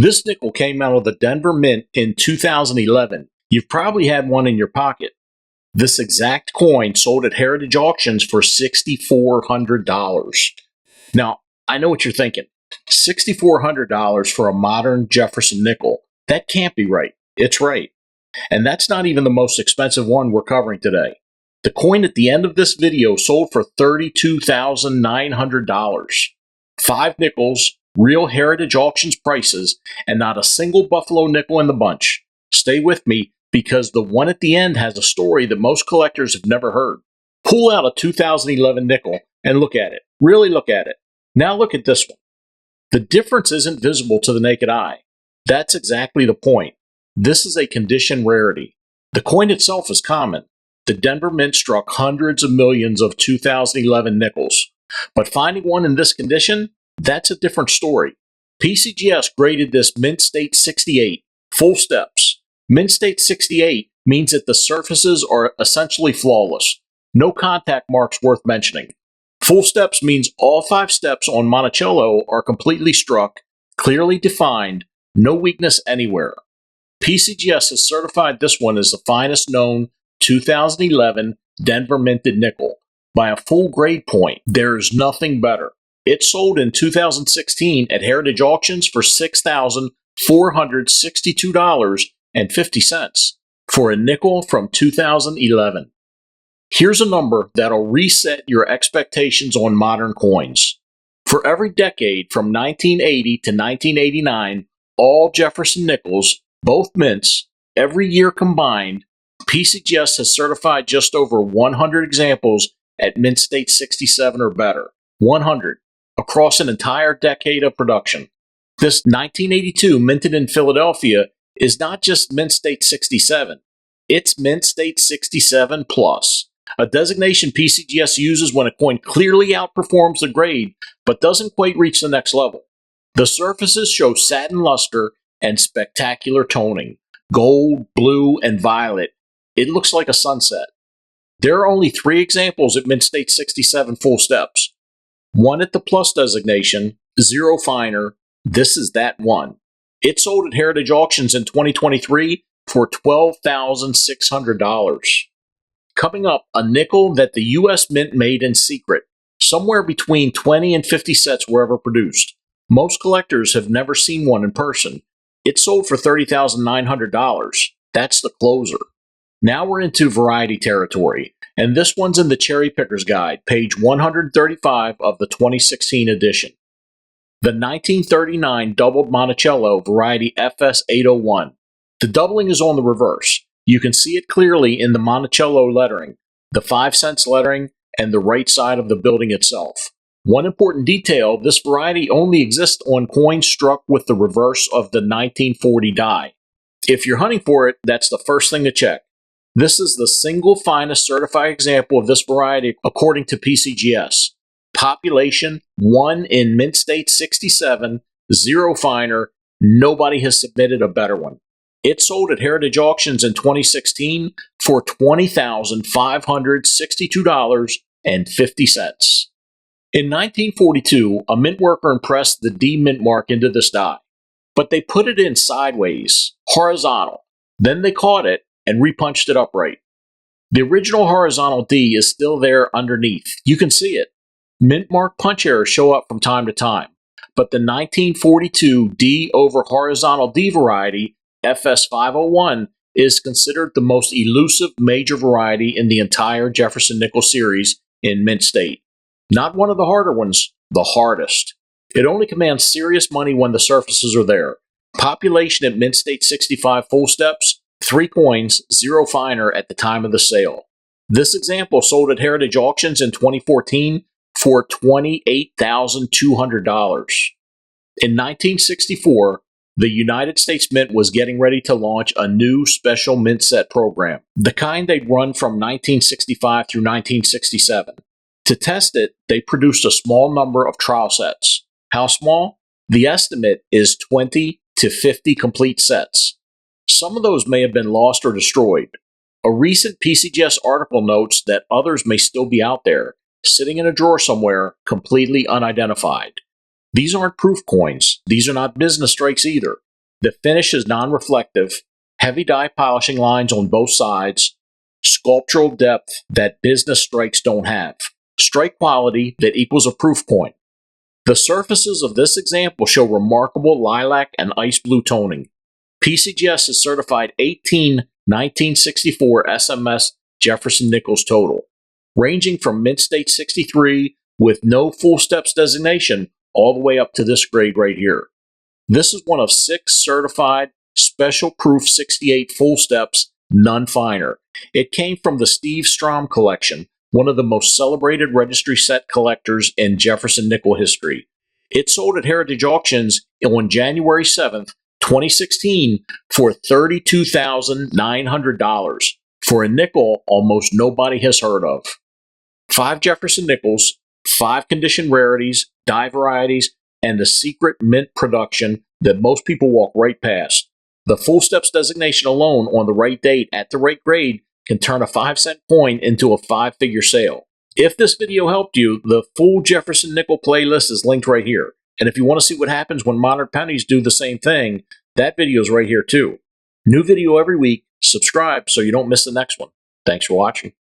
This nickel came out of the Denver Mint in 2011. You've probably had one in your pocket. This exact coin sold at Heritage Auctions for $6,400. Now, I know what you're thinking. $6,400 for a modern Jefferson nickel. That can't be right. It's right. And that's not even the most expensive one we're covering today. The coin at the end of this video sold for $32,900. 5 nickels, real Heritage Auctions prices, and not a single Buffalo nickel in the bunch. Stay with me because the one at the end has a story that most collectors have never heard. Pull out a 2011 nickel and look at it. Really look at it. Now look at this one. The difference isn't visible to the naked eye. That's exactly the point. This is a condition rarity. The coin itself is common. The Denver Mint struck hundreds of millions of 2011 nickels. But finding one in this condition, that's a different story. PCGS graded this Mint State 68, full steps. Mint State 68 means that the surfaces are essentially flawless. No contact marks worth mentioning. Full steps means all 5 steps on Monticello are completely struck, clearly defined, no weakness anywhere. PCGS has certified this one as the finest known 2011 Denver minted nickel. By a full grade point, there's nothing better. It sold in 2016 at Heritage Auctions for $6,462.50 for a nickel from 2011. Here's a number that'll reset your expectations on modern coins. For every decade from 1980 to 1989, all Jefferson nickels, both mints, every year combined, PCGS has certified just over 100 examples at Mint State 67 or better. 100 across an entire decade of production. This 1982 minted in Philadelphia is not just Mint State 67. It's Mint State 67 Plus, a designation PCGS uses when a coin clearly outperforms the grade but doesn't quite reach the next level. The surfaces show satin luster and spectacular toning. Gold, blue, and violet. It looks like a sunset. There are only 3 examples at Mint State 67 full steps. One at the Plus designation, 0 finer. This is that one. It sold at Heritage Auctions in 2023 for $12,600. Coming up, a nickel that the U.S. Mint made in secret. Somewhere between 20 and 50 sets were ever produced. Most collectors have never seen one in person. It sold for $30,900. That's the closer. Now we're into variety territory, and this one's in the Cherry Picker's Guide, page 135 of the 2016 edition. The 1939 doubled Monticello variety FS801. The doubling is on the reverse. You can see it clearly in the Monticello lettering, the 5 cents lettering, and the right side of the building itself. One important detail, this variety only exists on coins struck with the reverse of the 1940 die. If you're hunting for it, that's the first thing to check. This is the single finest certified example of this variety according to PCGS. Population, 1 in Mint State 67, 0 finer, nobody has submitted a better one. It sold at Heritage Auctions in 2016 for $20,562.50. In 1942, a mint worker impressed the D mint mark into this die, but they put it in sideways, horizontal. Then they caught it and repunched it upright. The original horizontal D is still there underneath. You can see it. Mint mark punch errors show up from time to time, but the 1942 D over horizontal D variety, FS501, is considered the most elusive major variety in the entire Jefferson nickel series in Mint State. Not one of the harder ones, the hardest. It only commands serious money when the surfaces are there. Population at Mint State 65 full steps, 3 coins, 0 finer at the time of the sale. This example sold at Heritage Auctions in 2014 for $28,200. In 1964, the United States Mint was getting ready to launch a new special mint set program, the kind they'd run from 1965 through 1967. To test it, they produced a small number of trial sets. How small? The estimate is 20 to 50 complete sets. Some of those may have been lost or destroyed. A recent PCGS article notes that others may still be out there, sitting in a drawer somewhere, completely unidentified. These aren't proof coins. These are not business strikes either. The finish is non-reflective, heavy die polishing lines on both sides, sculptural depth that business strikes don't have, strike quality that equals a proof point. The surfaces of this example show remarkable lilac and ice blue toning. PCGS is certified 1964 SMS Jefferson nickels total, ranging from Mint State 63 with no full steps designation all the way up to this grade right here. This is one of 6 certified special proof 68 full steps, none finer. It came from the Steve Strom collection, one of the most celebrated registry set collectors in Jefferson nickel history. It sold at Heritage Auctions on January 7th, 2016 for $32,900 for a nickel almost nobody has heard of. 5 Jefferson nickels, 5 condition rarities, die varieties, and the secret mint production that most people walk right past. The full steps designation alone on the right date at the right grade can turn a 5-cent coin into a 5-figure sale. If this video helped you, the full Jefferson nickel playlist is linked right here. And if you want to see what happens when modern pennies do the same thing, that video is right here too. New video every week. Subscribe so you don't miss the next one. Thanks for watching.